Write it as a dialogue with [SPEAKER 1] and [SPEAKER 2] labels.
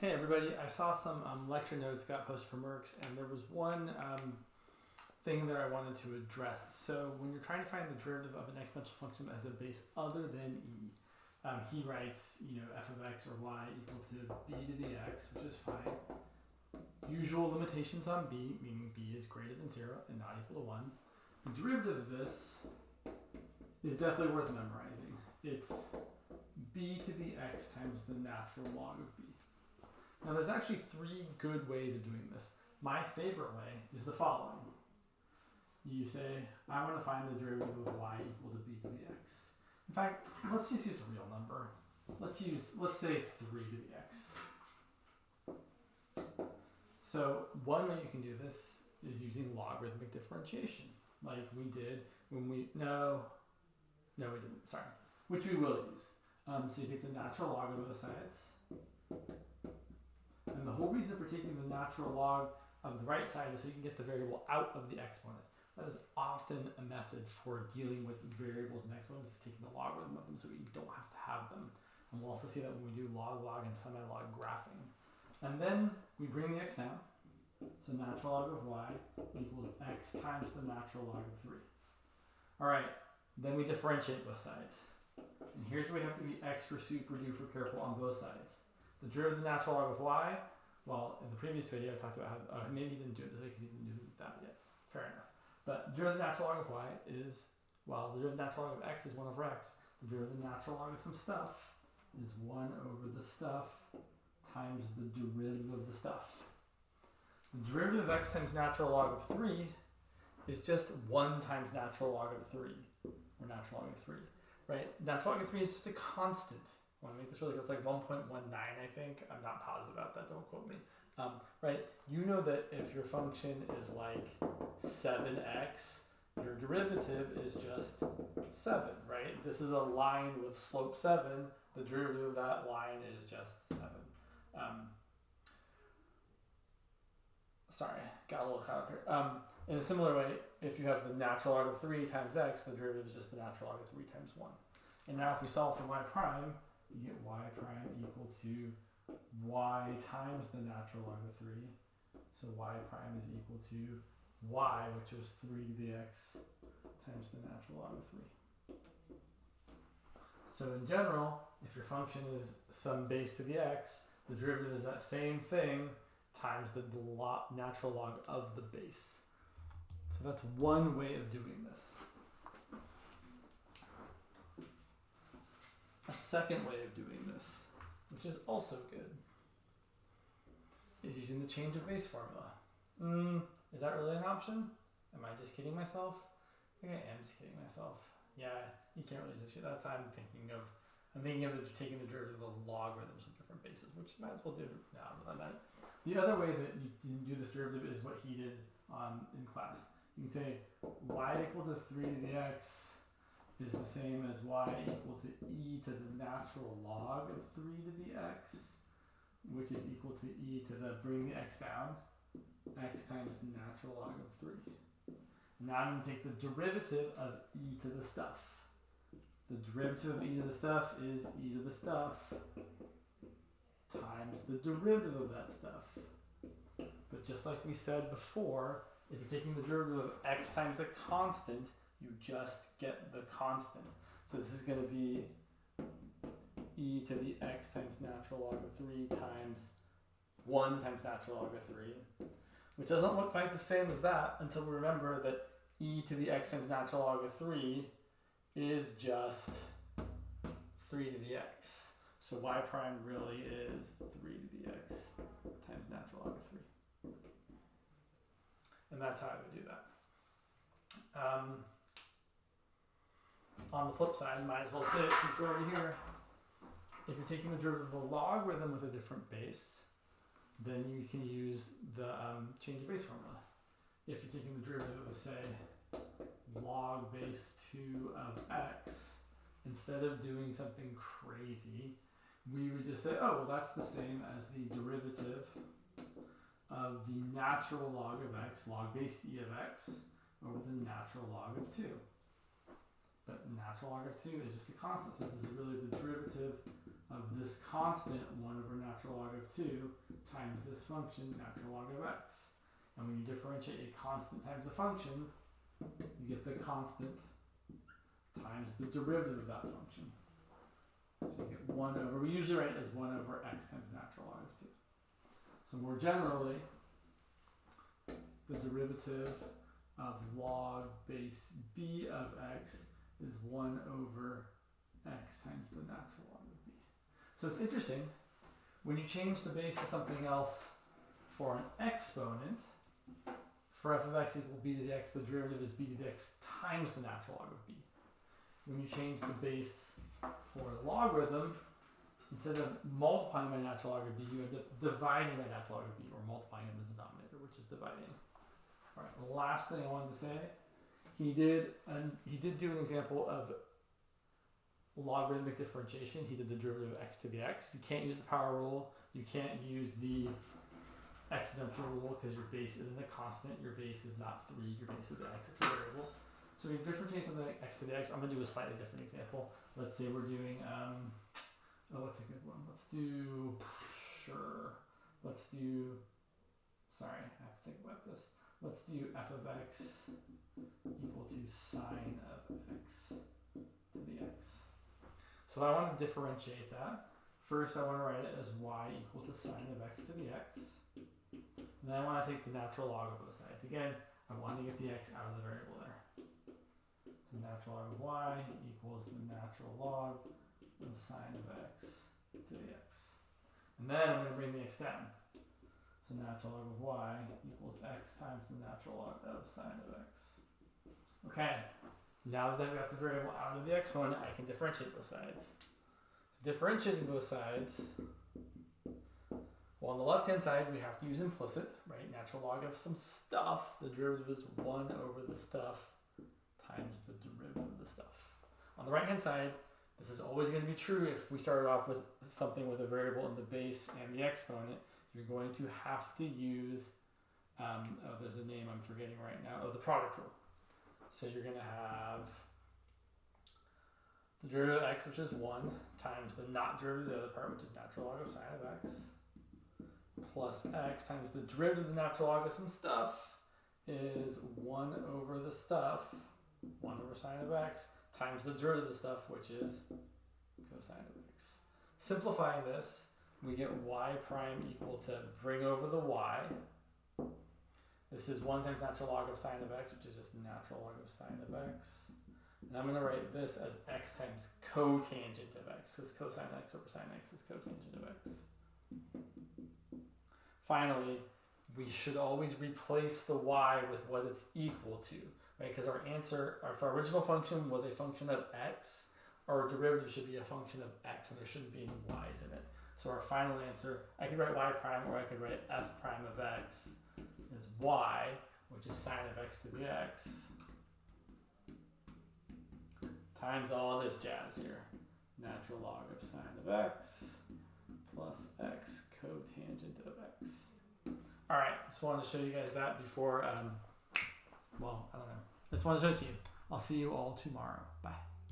[SPEAKER 1] Hey everybody, I saw some lecture notes got posted from Merckx, and there was one thing that I wanted to address. So when you're trying to find the derivative of an exponential function that has a base other than e, he writes, f of x or y equal to b to the x, which is fine. Usual limitations on b, meaning b is greater than 0 and not equal to 1. The derivative of this is definitely worth memorizing. It's b to the x times the natural log of b. Now there's actually three good ways of doing this. My favorite way is the following. You say, I want to find the derivative of y equal to b to the x. In fact, let's just use a real number. Let's say 3 to the x. So one way you can do this is using logarithmic differentiation, like we did when we, no we didn't, sorry, which we will use. So you take the natural log of both sides. And the whole reason for taking the natural log of the right side is so you can get the variable out of the exponent. That is often a method for dealing with variables and exponents, is taking the logarithm of them so you don't have to have them. And we'll also see that when we do log and semi-log graphing. And then we bring the x down. So natural log of y equals x times the natural log of 3. All right, then we differentiate both sides. And here's where we have to be extra super duper careful on both sides. The derivative of the natural log of y, well, in the previous video I talked about how, maybe he didn't do it this way because he didn't do that yet. Fair enough. But the derivative of the natural log of y is, well, the derivative of the natural log of x is 1 over x. The derivative of the natural log of some stuff is 1 over the stuff times the derivative of the stuff. The derivative of x times natural log of 3 is just 1 times natural log of 3, or natural log of 3, right? Natural log of 3 is just a constant. I want to make this really good. It's like 1.19, I think. I'm not positive about that. Don't quote me. Right? You know that if your function is like 7x, your derivative is just 7, right? This is a line with slope 7. The derivative of that line is just 7. Sorry, got a little caught up here. In a similar way, if you have the natural log of 3 times x, the derivative is just the natural log of 3 times 1. And now if we solve for y prime, you get y prime equal to y times the natural log of 3. So y prime is equal to y, which was 3 to the x, times the natural log of 3. So in general, if your function is some base to the x, the derivative is that same thing times the natural log of the base. So that's one way of doing this. A second way of doing this, which is also good, is using the change of base formula. Is that really an option? Am I just kidding myself? I think I am just kidding myself. Yeah, you can't really just, that's what I'm thinking of taking the derivative of logarithms with different bases, which you might as well do now than that. The other way that you can do this derivative is what he did in class. You can say y equal to 3 to the x is the same as y equal to e to the natural log of 3 to the x, which is equal to e to the, bring the x down, x times the natural log of 3. Now I'm going to take the derivative of e to the stuff. The derivative of e to the stuff is e to the stuff times the derivative of that stuff. But just like we said before, if you're taking the derivative of x times a constant, you just get the constant. So this is going to be e to the x times natural log of 3 times 1 times natural log of 3, which doesn't look quite the same as that until we remember that e to the x times natural log of 3 is just 3 to the x. So y prime really is 3 to the x times natural log of 3. And that's how I would do that. On the flip side, might as well say it since we're already here. If you're taking the derivative of a logarithm with a different base, then you can use the change of base formula. If you're taking the derivative of, say, log base 2 of x, instead of doing something crazy, we would just say, oh, well, that's the same as the derivative of the natural log of x, log base e of x, over the natural log of 2. But natural log of 2 is just a constant. So this is really the derivative of this constant, 1 over natural log of 2, times this function, natural log of x. And when you differentiate a constant times a function, you get the constant times the derivative of that function. So you get 1 over, we usually write it as 1 over x times natural log of 2. So more generally, the derivative of log base b of x is 1 over x times the natural log of b. So it's interesting, when you change the base to something else for an exponent, for f of x equal b to the x, the derivative is b to the x times the natural log of b. When you change the base for a logarithm, instead of multiplying by natural log of b, you end up dividing by natural log of b, or multiplying in the denominator, which is dividing. All right, the last thing I wanted to say, he did do an example of logarithmic differentiation. He did the derivative of x to the x. You can't use the power rule. You can't use the exponential rule because your base isn't a constant. Your base is not 3. Your base is x. It's a variable. So we differentiate something like x to the x. I'm going to do a slightly different example. Let's say we're doing, what's a good one? Let's do, sorry, I have to think about this. Let's do f of x equal to sine of x to the x. So I want to differentiate that. First, I want to write it as y equal to sine of x to the x. And then I want to take the natural log of both sides. Again, I want to get the x out of the variable there. So natural log of y equals the natural log of sine of x to the x. And then I'm going to bring the x down. So natural log of y equals x times the natural log of sine of x. Okay, now that I've got the variable out of the exponent, I can differentiate both sides. So differentiating both sides, well, on the left-hand side, we have to use implicit, right? Natural log of some stuff. The derivative is 1 over the stuff times the derivative of the stuff. On the right-hand side, this is always going to be true if we started off with something with a variable in the base and the exponent. You're going to have to use, there's a name I'm forgetting right now, the product rule. So you're going to have the derivative of x, which is 1, times the not derivative of the other part, which is natural log of sine of x, plus x times the derivative of the natural log of some stuff is 1 over the stuff, 1 over sine of x, times the derivative of the stuff, which is cosine of x. Simplifying this, we get y prime equal to bring over the y. This is 1 times natural log of sine of x, which is just natural log of sine of x. And I'm going to write this as x times cotangent of x, because cosine x over sine x is cotangent of x. Finally, we should always replace the y with what it's equal to, right? Because our answer, if our original function was a function of x, our derivative should be a function of x, and there shouldn't be any y's in it. So our final answer, I could write y prime, or I could write f prime of x is y, which is sine of x to the x, times all this jazz here. Natural log of sine of x plus x cotangent of x. All right, just wanted to show you guys that before, well, I don't know. Just wanted to show it to you. I'll see you all tomorrow. Bye.